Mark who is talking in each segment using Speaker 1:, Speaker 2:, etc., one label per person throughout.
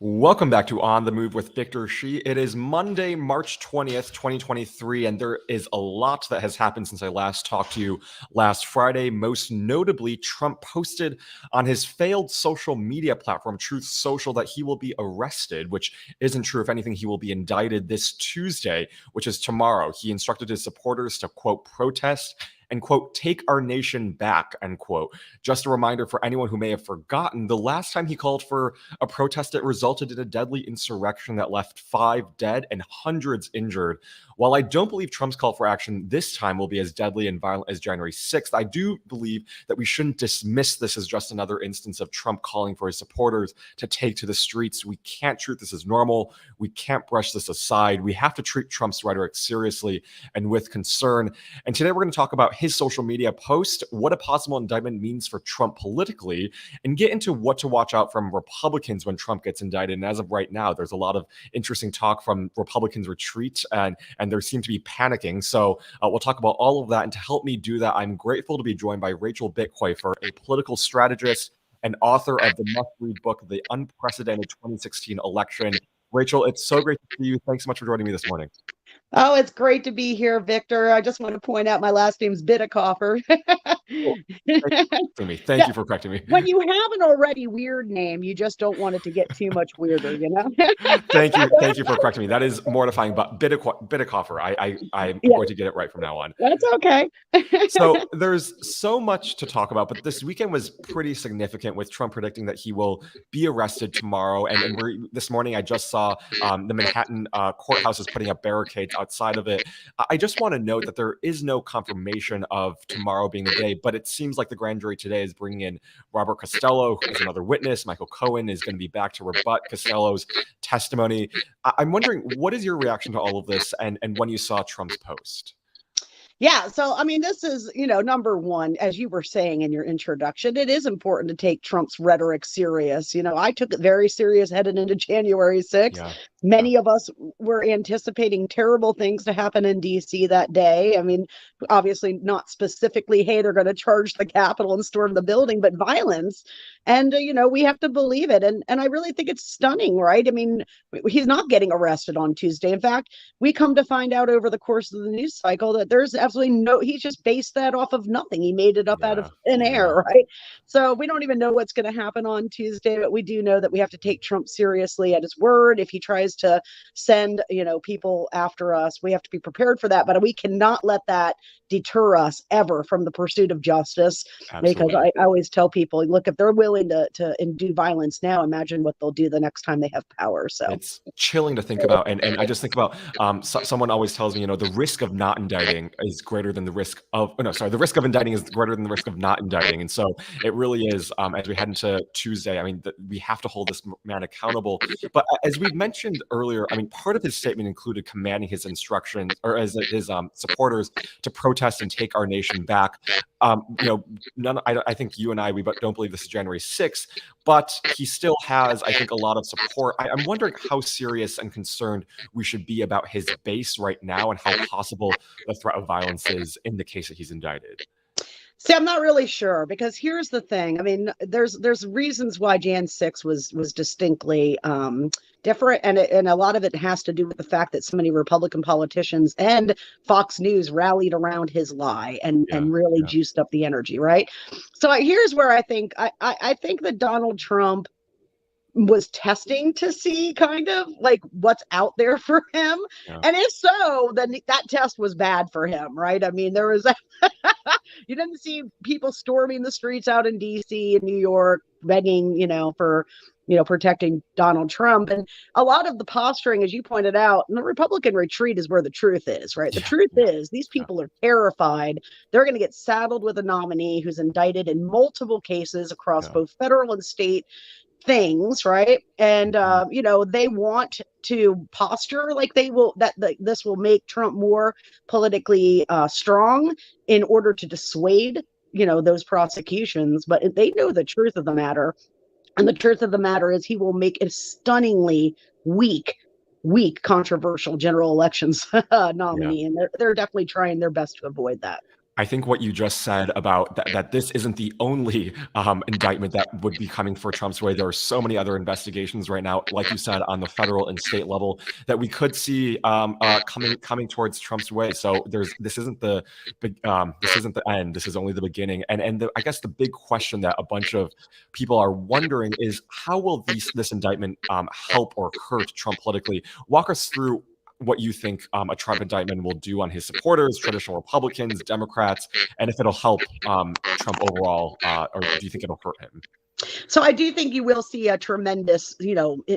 Speaker 1: Welcome back to On the Move with Victor Shi. It is Monday, March 20th, 2023, and there is a lot that has happened since I last talked to you last Friday. Most notably, Trump posted on his failed social media platform, Truth Social, that he will be arrested, which isn't true. If anything, he will be indicted this Tuesday, which is tomorrow. He instructed his supporters to, quote, protest and, quote, take our nation back, unquote. Just a reminder for anyone who may have forgotten, the last time he called for a protest that resulted in a deadly insurrection that left 5 dead and hundreds injured. While I don't believe Trump's call for action this time will be as deadly and violent as January 6th, I do believe that we shouldn't dismiss this as just another instance of Trump calling for his supporters to take to the streets. We can't treat this as normal. We can't brush this aside. We have to treat Trump's rhetoric seriously and with concern. And today we're going to talk about his social media post, what a possible indictment means for Trump politically, and get into what to watch out from Republicans when Trump gets indicted. And as of right now, there's a lot of interesting talk from Republicans' retreat, and there seem to be panicking. So we'll talk about all of that. And to help me do that, I'm grateful to be joined by Rachel Bitecofer, a political strategist and author of the must-read book, The Unprecedented 2016 Election. Rachel, it's so great to see you. Thanks so much for joining me this morning.
Speaker 2: Oh, it's great to be here, Victor. I just want to point out my last name's Bitecofer.
Speaker 1: Cool. Thank you for correcting me.
Speaker 2: When you have an already weird name, you just don't want it to get too much weirder, you know?
Speaker 1: Thank you for correcting me. That is mortifying, but Bitecofer, I'm going to get it right from now on.
Speaker 2: That's okay.
Speaker 1: So there's so much to talk about, but this weekend was pretty significant with Trump predicting that he will be arrested tomorrow. And this morning, I just saw the Manhattan courthouse is putting up barricades outside of it. I just want to note that there is no confirmation of tomorrow being the day, but it seems like the grand jury today is bringing in Robert Costello as another witness. Michael Cohen is going to be back to rebut Costello's testimony. I'm wondering, what is your reaction to all of this and when you saw Trump's post?
Speaker 2: Yeah. So, I mean, this is, number one, as you were saying in your introduction, it is important to take Trump's rhetoric serious. I took it very serious headed into January 6th.
Speaker 1: Yeah.
Speaker 2: Many of us were anticipating terrible things to happen in D.C. that day. I mean, obviously not specifically, hey, they're going to charge the Capitol and storm the building, but violence. And, we have to believe it. And I really think it's stunning, right? I mean, he's not getting arrested on Tuesday. In fact, we come to find out over the course of the news cycle that there's absolutely he's just based that off of nothing. He made it up out of thin air, right? So we don't even know what's going to happen on Tuesday, but we do know that we have to take Trump seriously at his word. If he tries to send, people after us, we have to be prepared for that. But we cannot let that deter us ever from the pursuit of justice. Absolutely. Because I always tell people, look, if they're willing to do violence now, imagine what they'll do the next time they have power. So
Speaker 1: it's chilling to think about. And I just think about someone always tells me, the risk of not indicting is greater than the risk of, the risk of indicting is greater than the risk of not indicting. And so it really is, as we head into Tuesday, I mean, we have to hold this man accountable. But as we've mentioned earlier, I mean, part of his statement included commanding his instructions or as his supporters to protest and take our nation back. I think you and I, we don't believe this is January 6th, but he still has, I think, a lot of support. I'm wondering how serious and concerned we should be about his base right now and how possible the threat of violence is in the case that he's indicted.
Speaker 2: See, I'm not really sure, because here's the thing. I mean, there's reasons why Jan 6 was distinctly different, and a lot of it has to do with the fact that so many Republican politicians and Fox News rallied around his lie and really juiced up the energy, right? So here's where I think I think that Donald Trump was testing to see kind of like what's out there for him. Yeah. And if so, then that test was bad for him, right? I mean, there was you didn't see people storming the streets out in DC and New York begging, for protecting Donald Trump. And a lot of the posturing, as you pointed out, in the Republican retreat is where the truth is, right? The truth is these people are terrified. They're going to get saddled with a nominee who's indicted in multiple cases across both federal and state things, right? And they want to posture like this will make Trump more politically strong in order to dissuade those prosecutions. But they know the truth of the matter, and the truth of the matter is he will make a stunningly weak controversial general elections nominee, and they're definitely trying their best to avoid that.
Speaker 1: I think what you just said about that this isn't the only indictment that would be coming for Trump's way. There are so many other investigations right now, like you said, on the federal and state level that we could see coming towards Trump's way. So this isn't the this isn't the end. This is only the beginning. And I guess the big question that a bunch of people are wondering is how will this indictment help or hurt Trump politically? Walk us through what you think a Trump indictment will do on his supporters, traditional Republicans, Democrats, and if it'll help Trump overall, or do you think it'll hurt him?
Speaker 2: So I do think you will see a tremendous,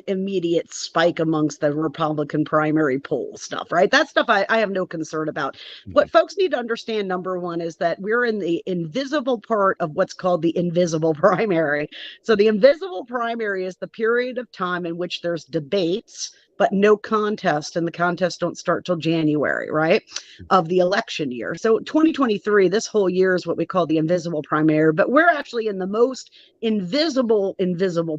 Speaker 2: immediate spike amongst the Republican primary poll stuff, right? That stuff I have no concern about.
Speaker 1: Mm-hmm.
Speaker 2: What folks need to understand, number one, is that we're in the invisible part of what's called the invisible primary. So the invisible primary is the period of time in which there's debates, but no contest, and the contests don't start till January, right, of the election year. So 2023, this whole year is what we call the invisible primary, but we're actually in the most invisible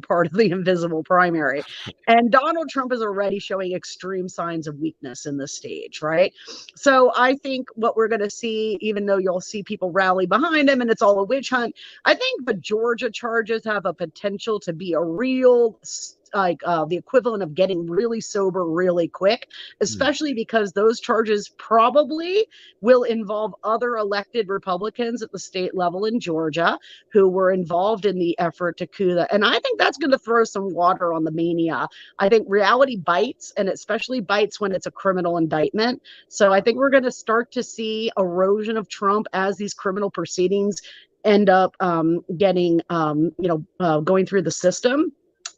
Speaker 2: part of the invisible primary. And Donald Trump is already showing extreme signs of weakness in this stage, right? So I think what we're going to see, even though you'll see people rally behind him and it's all a witch hunt, I think the Georgia charges have a potential to be a real the equivalent of getting really sober really quick, especially because those charges probably will involve other elected Republicans at the state level in Georgia who were involved in the effort to coup that. And I think that's going to throw some water on the mania. I think reality bites, and especially bites when it's a criminal indictment. So I think we're going to start to see erosion of Trump as these criminal proceedings end up going through the system.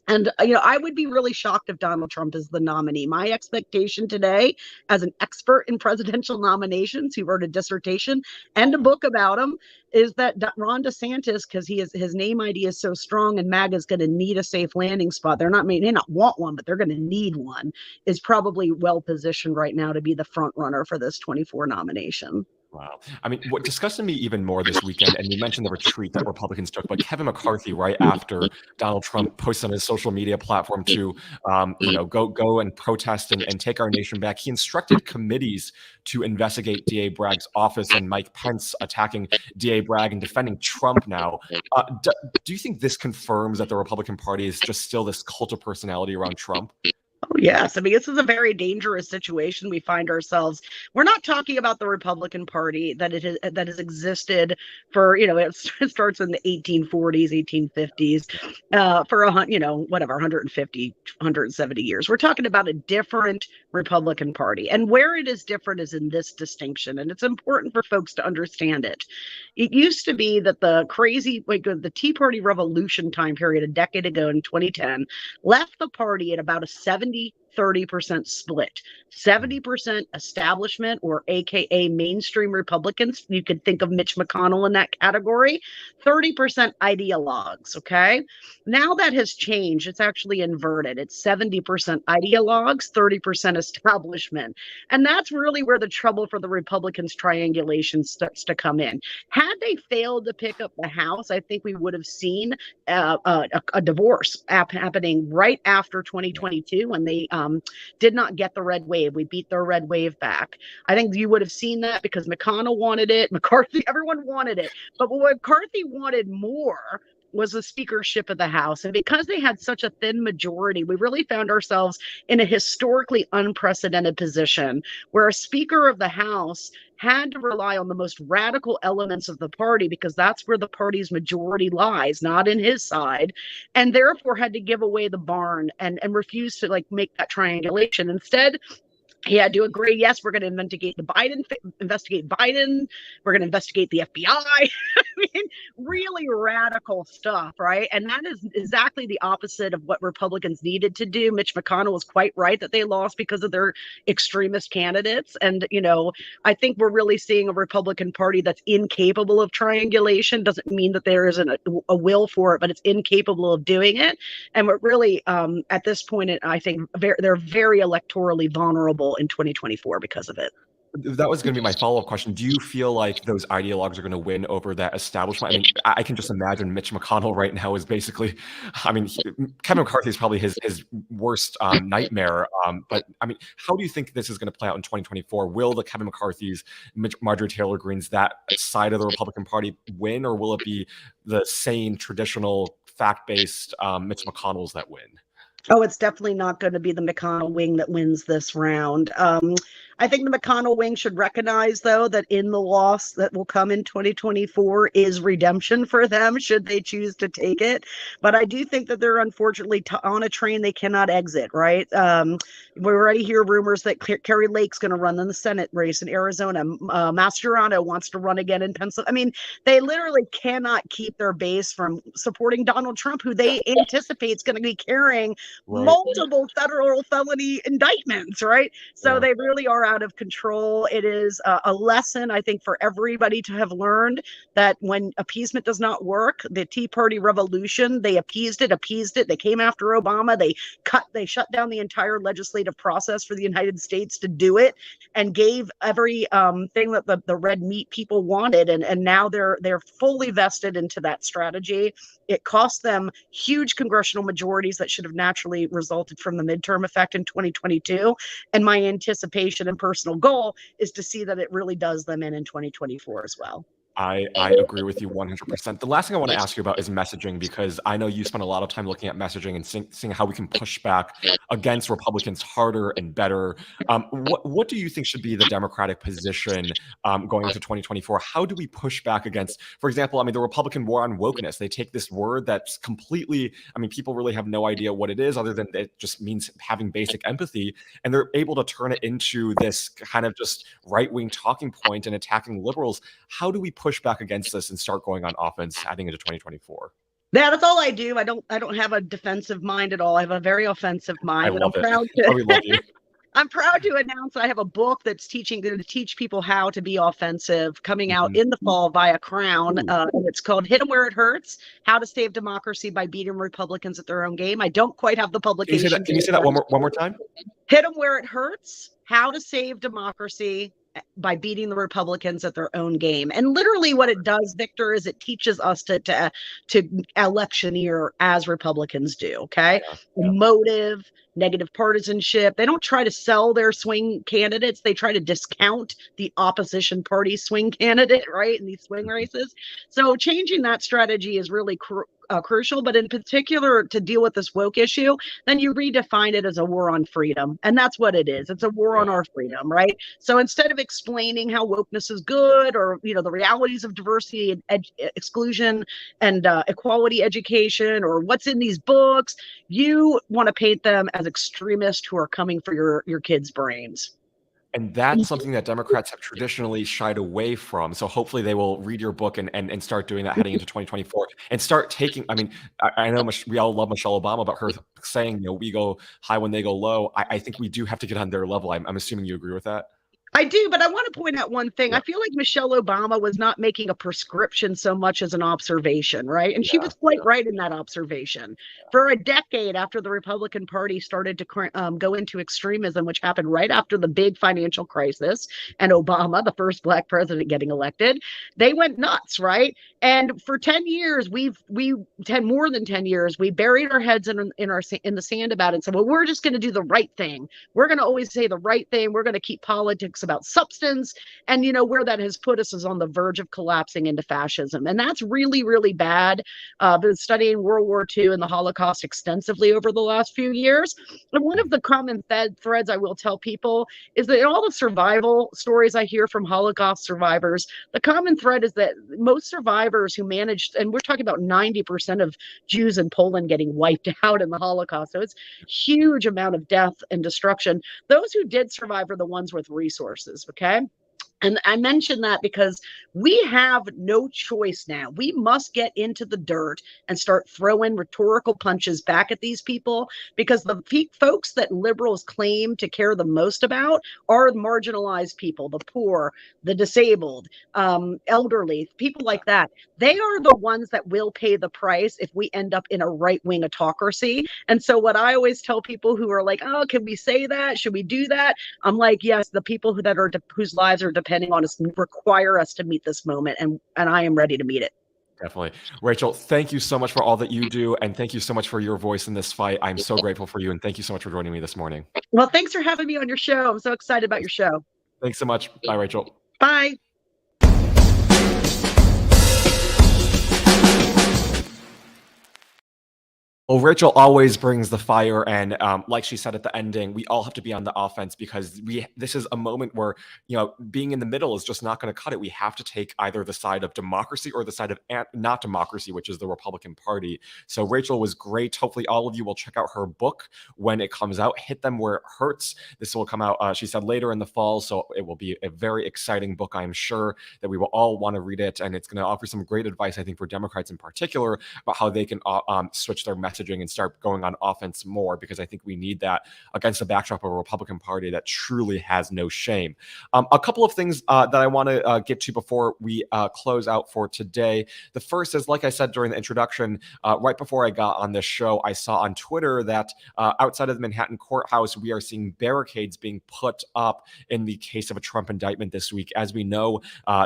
Speaker 2: And, I would be really shocked if Donald Trump is the nominee. My expectation today, as an expert in presidential nominations who wrote a dissertation and a book about him, is that Ron DeSantis, because his name ID is so strong and MAGA is going to need a safe landing spot. They may not want one, but they're going to need one, is probably well positioned right now to be the front runner for this 24 nomination.
Speaker 1: Wow. I mean, what disgusted me even more this weekend, and you mentioned the retreat that Republicans took, but Kevin McCarthy, right after Donald Trump posted on his social media platform to, go and protest and take our nation back, he instructed committees to investigate DA Bragg's office and Mike Pence attacking DA Bragg and defending Trump now. Do you think this confirms that the Republican Party is just still this cult of personality around Trump?
Speaker 2: Oh, yes. I mean, this is a very dangerous situation we find ourselves. We're not talking about the Republican Party that has existed for, it starts in the 1840s, 1850s, for 150, 170 years. We're talking about a different Republican Party. And where it is different is in this distinction. And it's important for folks to understand it. It used to be that the Tea Party revolution time period a decade ago in 2010 left the party at about a 30% split. 70% establishment, or AKA mainstream Republicans. You could think of Mitch McConnell in that category. 30% ideologues, okay? Now that has changed. It's actually inverted. It's 70% ideologues, 30% establishment. And that's really where the trouble for the Republicans' triangulation starts to come in. Had they failed to pick up the House, I think we would have seen a divorce happening right after 2022 when they did not get the red wave. We beat their red wave back. I think you would have seen that because McConnell wanted it, McCarthy, everyone wanted it. But what McCarthy wanted more was the speakership of the House. And because they had such a thin majority, we really found ourselves in a historically unprecedented position where a Speaker of the House had to rely on the most radical elements of the party because that's where the party's majority lies, not in his side, and therefore had to give away the barn and refuse to make that triangulation. Instead, he had to agree, yes, we're going to investigate Biden. We're going to investigate the FBI. I mean, really radical stuff, right? And that is exactly the opposite of what Republicans needed to do. Mitch McConnell was quite right that they lost because of their extremist candidates. And, I think we're really seeing a Republican Party that's incapable of triangulation. Doesn't mean that there isn't a will for it, but it's incapable of doing it. And we're really, at this point, I think they're very electorally vulnerable in 2024 because of it.
Speaker 1: That was going to be my follow-up question. Do you feel like those ideologues are going to win over that establishment? I mean, I can just imagine Mitch McConnell right now is basically, I mean, Kevin McCarthy is probably his worst nightmare. But I mean, how do you think this is going to play out in 2024? Will the Kevin McCarthy's, Marjorie Taylor Greene's, that side of the Republican Party win, or will it be the sane, traditional, fact-based Mitch McConnells that win?
Speaker 2: Oh, it's definitely not going to be the McConnell wing that wins this round. I think the McConnell wing should recognize, though, that in the loss that will come in 2024 is redemption for them, should they choose to take it. But I do think that they're unfortunately on a train they cannot exit, right? We already hear rumors that Carrie Lake's going to run in the Senate race in Arizona. Mastriano wants to run again in Pennsylvania. I mean, they literally cannot keep their base from supporting Donald Trump, who they anticipate is going to be carrying multiple federal felony indictments, right? So they really are out of control. It is a lesson, I think, for everybody to have learned that when appeasement does not work, the Tea Party revolution, they appeased it. They came after Obama. They shut down the entire legislative process for the United States to do it, and gave every thing that the red meat people wanted. And now they're fully vested into that strategy. It cost them huge congressional majorities that should have naturally resulted from the midterm effect in 2022. And my anticipation and personal goal is to see that it really does them in 2024 as well.
Speaker 1: I agree with you 100%. The last thing I want to ask you about is messaging, because I know you spend a lot of time looking at messaging and seeing how we can push back against Republicans harder and better. What do you think should be the Democratic position going into 2024? How do we push back against, for example, I mean, the Republican war on wokeness? They take this word that's completely, I mean, people really have no idea what it is, other than it just means having basic empathy, and they're able to turn it into this kind of just right-wing talking point and attacking liberals. How do we push back against this and start going on offense heading into 2024?
Speaker 2: Yeah, that's all I do. I don't have a defensive mind at all. I have a very offensive mind.
Speaker 1: I love it. We love you.
Speaker 2: I'm proud to announce I have a book that's going to teach people how to be offensive, coming out in the fall via Crown. And it's called Hit 'em Where It Hurts: How to Save Democracy by Beating Republicans at Their Own Game. I don't quite have the publication.
Speaker 1: Can you say that one more time?
Speaker 2: Hit 'em Where It Hurts: How to Save Democracy by beating the Republicans at their own game. And literally what it does, Victor, is it teaches us to electioneer as Republicans do, okay? Motive, negative partisanship. They don't try to sell their swing candidates. They try to discount the opposition party swing candidate, right, in these swing races. So changing that strategy is really crucial, but in particular to deal with this woke issue, then you redefine it as a war on freedom. And that's what it is. It's a war on our freedom, right? So instead of explaining how wokeness is good, or, you know, the realities of diversity and exclusion and equality education, or what's in these books, you want to paint them as extremists who are coming for your kids' brains.
Speaker 1: And that's something that Democrats have traditionally shied away from. So hopefully they will read your book and start doing that heading into 2024, and start taking, I mean, I know we all love Michelle Obama, but her saying, you know, we go high when they go low, I think we do have to get on their level. I'm assuming you agree with that?
Speaker 2: I do, but I want to point out one thing. I feel like Michelle Obama was not making a prescription so much as an observation, right? And she was quite right in that observation. For a decade after the Republican Party started to go into extremism, which happened right after the big financial crisis and Obama, the first Black president, getting elected, they went nuts, right? And for 10 years, more than 10 years, we buried our heads in the sand about it and said, well, we're just going to do the right thing. We're going to always say the right thing. We're going to keep politics about substance. And, you know, where that has put us is on the verge of collapsing into fascism. And that's really, really bad. I've been studying World War II and the Holocaust extensively over the last few years. And one of the common threads I will tell people is that in all the survival stories I hear from Holocaust survivors, the common thread is that most survivors who managed, and we're talking about 90% of Jews in Poland getting wiped out in the Holocaust. So it's a huge amount of death and destruction. Those who did survive are the ones with resources. Okay. And I mention that because we have no choice now. We must get into the dirt and start throwing rhetorical punches back at these people, because the folks that liberals claim to care the most about are marginalized people, the poor, the disabled, elderly, people like that. They are the ones that will pay the price if we end up in a right-wing autocracy. And so what I always tell people who are like, oh, can we say that? Should we do that? I'm like, yes, the people whose lives are depending on us require us to meet this moment, and I am ready to meet it.
Speaker 1: Definitely. Rachel, thank you so much for all that you do, and thank you so much for your voice in this fight. I'm so grateful for you, and thank you so much for joining me this morning.
Speaker 2: Well, thanks for having me on your show. I'm so excited about your show.
Speaker 1: Thanks so much. Bye, Rachel.
Speaker 2: Bye.
Speaker 1: Well, Rachel always brings the fire, and like she said at the ending, we all have to be on the offense, because this is a moment where, being in the middle is just not going to cut it. We have to take either the side of democracy or the side of not democracy, which is the Republican Party. So Rachel was great. Hopefully all of you will check out her book when it comes out, Hit Them Where It Hurts. This will come out, she said, later in the fall, so it will be a very exciting book. I'm sure that we will all want to read it, and it's going to offer some great advice, I think, for Democrats in particular, about how they can switch their messaging and start going on offense more, because I think we need that against the backdrop of a Republican Party that truly has no shame. A couple of things that I want to get to before we close out for today. The first is, like I said during the introduction, right before I got on this show, I saw on Twitter that outside of the Manhattan courthouse, we are seeing barricades being put up in the case of a Trump indictment this week. As we know,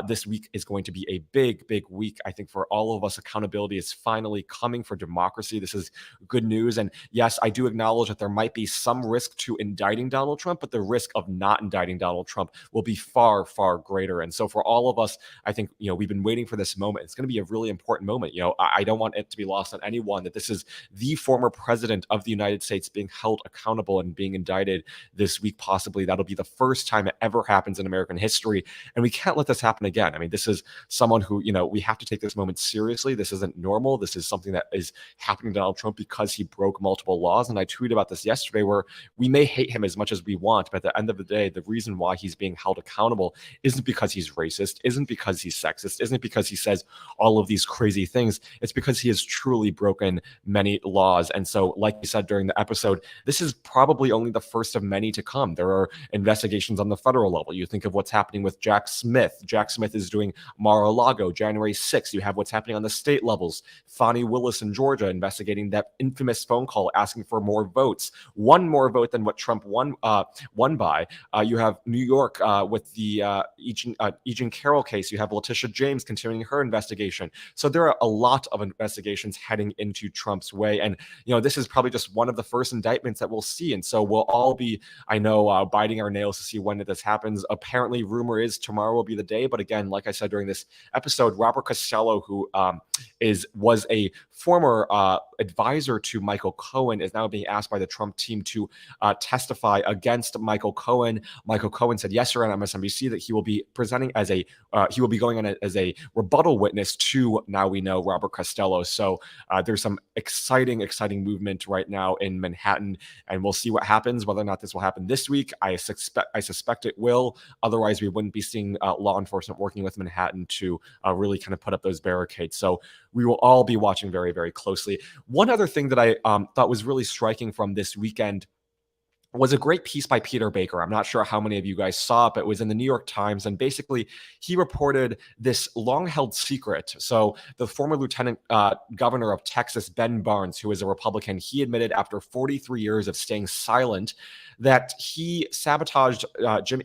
Speaker 1: this week is going to be a big, big week, I think, for all of us. Accountability is finally coming for democracy. This is good news. And yes, I do acknowledge that there might be some risk to indicting Donald Trump, but the risk of not indicting Donald Trump will be far, far greater. And so for all of us, I think, we've been waiting for this moment. It's going to be a really important moment. I don't want it to be lost on anyone that this is the former president of the United States being held accountable and being indicted this week. Possibly that'll be the first time it ever happens in American history. And we can't let this happen again. I mean, this is someone who, we have to take this moment seriously. This isn't normal. This is something that is happening to Donald Trump because he broke multiple laws. And I tweeted about this yesterday, where we may hate him as much as we want, but at the end of the day, the reason why he's being held accountable isn't because he's racist, isn't because he's sexist, isn't because he says all of these crazy things. It's because he has truly broken many laws. And so, like you said during the episode, this is probably only the first of many to come. There are investigations on the federal level. You think of what's happening with Jack Smith. Jack Smith is doing Mar-a-Lago, January 6th. You have what's happening on the state levels. Fani Willis in Georgia investigating that infamous phone call asking for more votes, one more vote than what Trump won by. You have New York with the Egan Carroll case. You have Letitia James continuing her investigation. So there are a lot of investigations heading into Trump's way. And, this is probably just one of the first indictments that we'll see. And so we'll all be, I know, biting our nails to see when this happens. Apparently, rumor is tomorrow will be the day. But again, like I said during this episode, Robert Costello, who was a former advisor to Michael Cohen, is now being asked by the Trump team to testify against Michael Cohen. Michael Cohen said yesterday on MSNBC that he will be presenting as he will be going on as a rebuttal witness to, now we know, Robert Costello. So there's some exciting movement right now in Manhattan, and we'll see what happens. Whether or not this will happen this week, I suspect it will. Otherwise, we wouldn't be seeing law enforcement working with Manhattan to really kind of put up those barricades. So we will all be watching very, very closely. One other thing that I thought was really striking from this weekend was a great piece by Peter Baker. I'm not sure how many of you guys saw it, but it was in the New York Times. And basically, he reported this long-held secret. So the former lieutenant governor of Texas, Ben Barnes, who is a Republican, he admitted after 43 years of staying silent that he sabotaged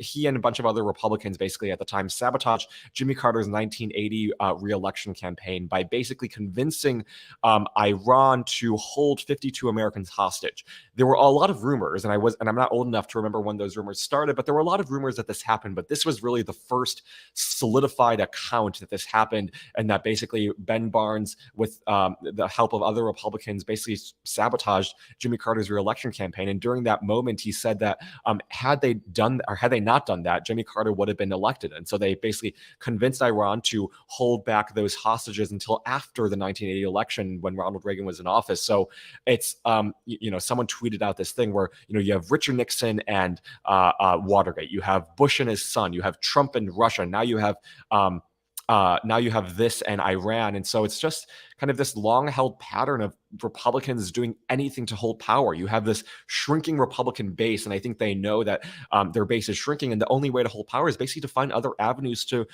Speaker 1: he and a bunch of other Republicans basically at the time sabotaged Jimmy Carter's 1980 re-election campaign by basically convincing Iran to hold 52 Americans hostage. There were a lot of rumors, and I'm not old enough to remember when those rumors started, but there were a lot of rumors that this happened. But this was really the first solidified account that this happened, and that basically Ben Barnes, with the help of other Republicans, basically sabotaged Jimmy Carter's re-election campaign. And during that moment, he said that had they not done that, Jimmy Carter would have been elected. And so they basically convinced Iran to hold back those hostages until after the 1980 election when Ronald Reagan was in office. So it's someone tweeted out this thing where you have Richard Nixon and Watergate. You have Bush and his son. You have Trump and Russia. Now you have this and Iran. And so it's just kind of this long held pattern of Republicans doing anything to hold power. You have this shrinking Republican base, and I think they know that their base is shrinking, and the only way to hold power is basically to find other avenues to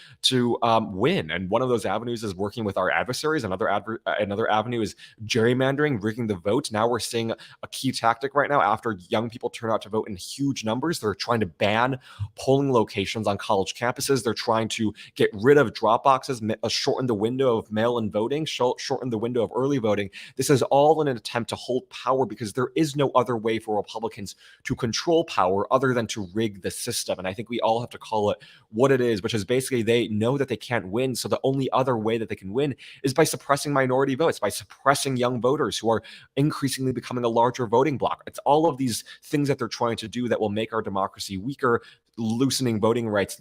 Speaker 1: win. And one of those avenues is working with our adversaries. Another avenue is gerrymandering, rigging the vote. Now we're seeing a key tactic right now after young people turn out to vote in huge numbers. They're trying to ban polling locations on college campuses. They're trying to get rid of drop boxes, shorten the window of mail-in voting, shorten the window of early voting. This is all in an attempt to hold power because there is no other way for Republicans to control power other than to rig the system. And I think we all have to call it what it is, which is basically they know that they can't win. So the only other way that they can win is by suppressing minority votes, by suppressing young voters who are increasingly becoming a larger voting bloc. It's all of these things that they're trying to do that will make our democracy weaker, loosening voting rights,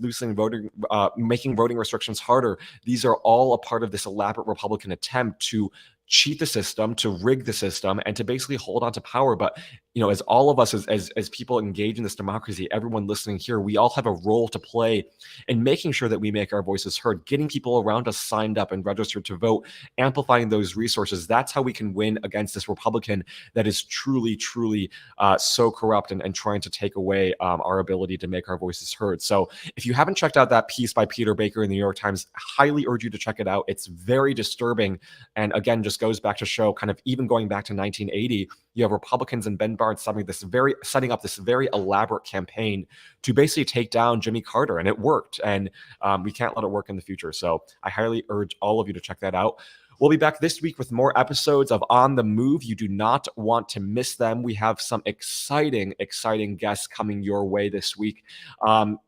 Speaker 1: making voting restrictions harder. These are all a part of this elaborate Republican attempt to cheat the system, to rig the system, and to basically hold on to power. But as all of us, as people engage in this democracy, everyone listening here, we all have a role to play in making sure that we make our voices heard, getting people around us signed up and registered to vote, amplifying those resources. That's how we can win against this Republican that is truly, truly so corrupt and trying to take away our ability to make our voices heard. So if you haven't checked out that piece by Peter Baker in the New York Times, highly urge you to check it out. It's very disturbing. And again, just goes back to show kind of even going back to 1980, you have Republicans and Ben Barnes setting up this very elaborate campaign to basically take down Jimmy Carter, and it worked. And we can't let it work in the future. So I highly urge all of you to check that out. We'll be back this week with more episodes of On the Move. You do not want to miss them. We have some exciting guests coming your way this week, and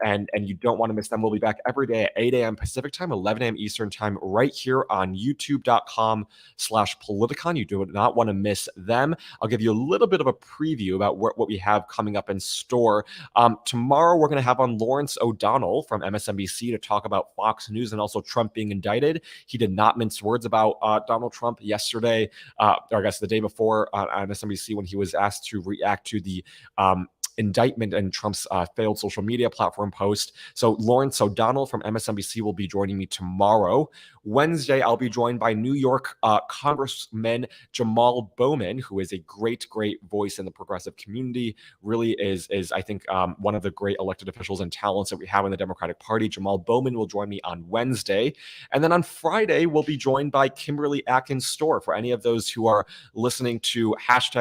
Speaker 1: you don't want to miss them. We'll be back every day at 8 a.m. Pacific time, 11 a.m. Eastern time, right here on youtube.com/Politicon. You do not want to miss them. I'll give you a little bit of a preview about what we have coming up in store. Tomorrow, we're going to have on Lawrence O'Donnell from MSNBC to talk about Fox News and also Trump being indicted. He did not mince words about Donald Trump yesterday, or I guess the day before on MSNBC when he was asked to react to the indictment and Trump's failed social media platform post. So Lawrence O'Donnell from MSNBC will be joining me tomorrow. Wednesday, I'll be joined by New York Congressman Jamal Bowman, who is a great voice in the progressive community, really is I think one of the great elected officials and talents that we have in the Democratic Party. Jamal Bowman will join me on Wednesday. And then on Friday, we'll be joined by Kimberly Atkins Storr. For any of those who are listening to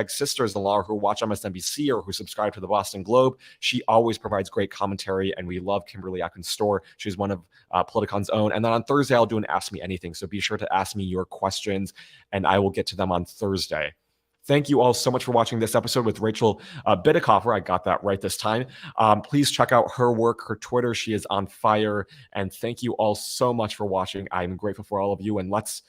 Speaker 1: #Sisters-in-Law, who watch MSNBC or who subscribe to the Boston Globe, she always provides great commentary, and we love Kimberly Atkins Storr. She's one of Politicon's own. And then on Thursday, I'll do an Ask Me Anything. So be sure to ask me your questions, and I will get to them on Thursday. Thank you all so much for watching this episode with Rachel Bitecofer. I got that right this time. Please check out her work, her Twitter. She is on fire. And thank you all so much for watching. I'm grateful for all of you. And let's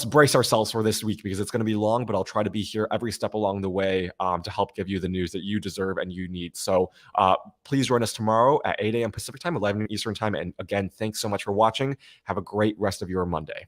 Speaker 1: brace ourselves for this week because it's going to be long, but I'll try to be here every step along the way to help give you the news that you deserve and you need. So please join us tomorrow at 8 a.m. Pacific time, 11 Eastern time. And again, thanks so much for watching. Have a great rest of your Monday.